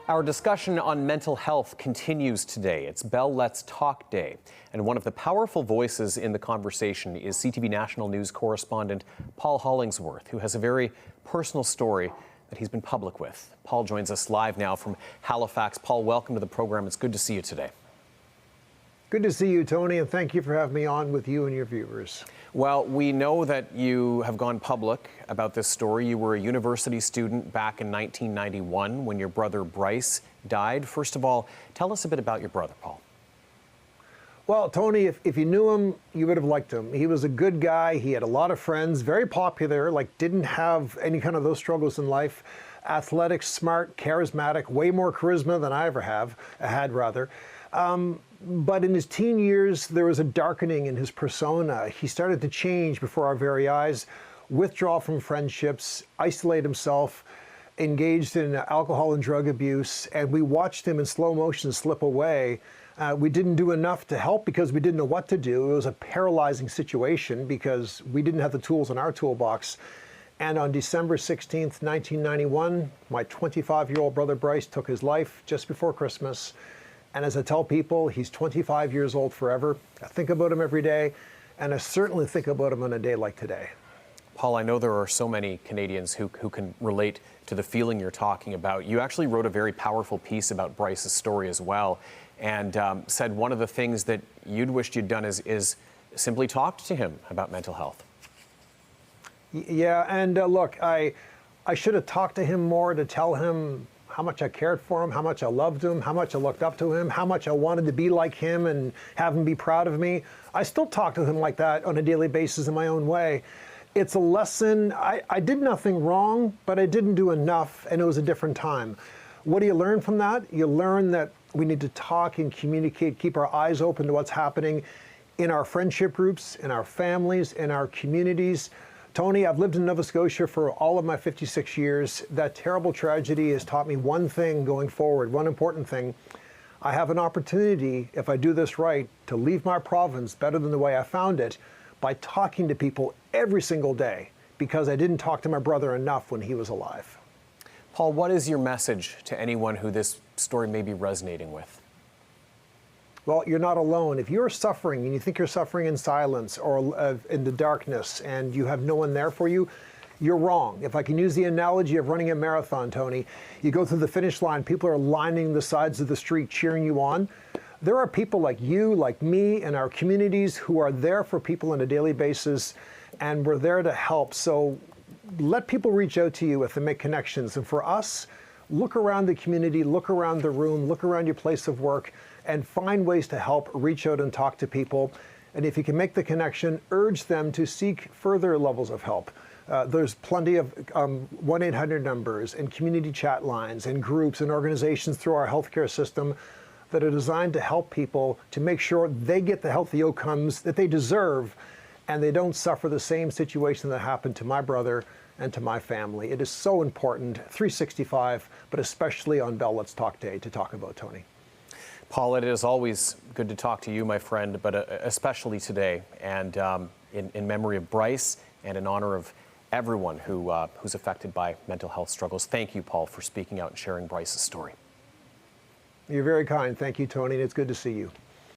Our discussion on mental health continues today. It's Bell Let's Talk Day. And one of the powerful voices in the conversation is CTV National News correspondent Paul Hollingsworth, who has a very personal story that he's been public with. Paul joins us live now from Halifax. Paul, welcome to the program. It's good to see you today. Good to see you, Tony, and thank you for having me on with you and your viewers. Well, we know that you have gone public about this story. You were a university student back in 1991 when your brother Bryce died. First of all, tell us a bit about your brother, Paul. Well, Tony, if you knew him, you would have liked him. He was a good guy. He had a lot of friends, very popular, didn't have any kind of those struggles in life. Athletic, smart, charismatic, way more charisma than I ever had. But in his teen years, there was a darkening in his persona. He started to change before our very eyes, withdraw from friendships, isolate himself, engaged in alcohol and drug abuse, and we watched him in slow motion slip away. We didn't do enough to help because we didn't know what to do. It was a paralyzing situation because we didn't have the tools in our toolbox. And on December 16th, 1991, my 25-year-old brother Bryce took his life just before Christmas. And as I tell people, he's 25 years old forever. I think about him every day, and I certainly think about him on a day like today. Paul, I know there are so many Canadians who can relate to the feeling you're talking about. You actually wrote a very powerful piece about Bryce's story as well, and said one of the things that you'd wished you'd done is simply talked to him about mental health. Yeah, and look, I should have talked to him more to tell him how much I cared for him, how much I loved him, how much I looked up to him, how much I wanted to be like him and have him be proud of me. I still talk to him like that on a daily basis in my own way. It's a lesson. I did nothing wrong, but I didn't do enough, and it was a different time. What do you learn from that? You learn that we need to talk and communicate, keep our eyes open to what's happening in our friendship groups, in our families, in our communities. Tony, I've lived in Nova Scotia for all of my 56 years. That terrible tragedy has taught me one thing going forward, one important thing. I have an opportunity, if I do this right, to leave my province better than the way I found it by talking to people every single day because I didn't talk to my brother enough when he was alive. Paul, what is your message to anyone who this story may be resonating with? Well, you're not alone. If you're suffering and you think you're suffering in silence or in the darkness and you have no one there for you, you're wrong. If I can use the analogy of running a marathon, Tony, you go through the finish line, people are lining the sides of the street cheering you on. There are people like you, like me, in our communities who are there for people on a daily basis, and we're there to help. So let people reach out to you if they make connections. And for us, look around the community, look around the room, look around your place of work, and find ways to help, reach out and talk to people. And if you can make the connection, urge them to seek further levels of help. There's plenty of 1-800 numbers and community chat lines and groups and organizations through our healthcare system that are designed to help people to make sure they get the healthy outcomes that they deserve and they don't suffer the same situation that happened to my brother and to my family. It is so important, 365, but especially on Bell Let's Talk Day to talk about, Tony. Paul, it is always good to talk to you, my friend, but especially today, and in memory of Bryce and in honor of everyone who's affected by mental health struggles. Thank you, Paul, for speaking out and sharing Bryce's story. You're very kind. Thank you, Tony, and it's good to see you.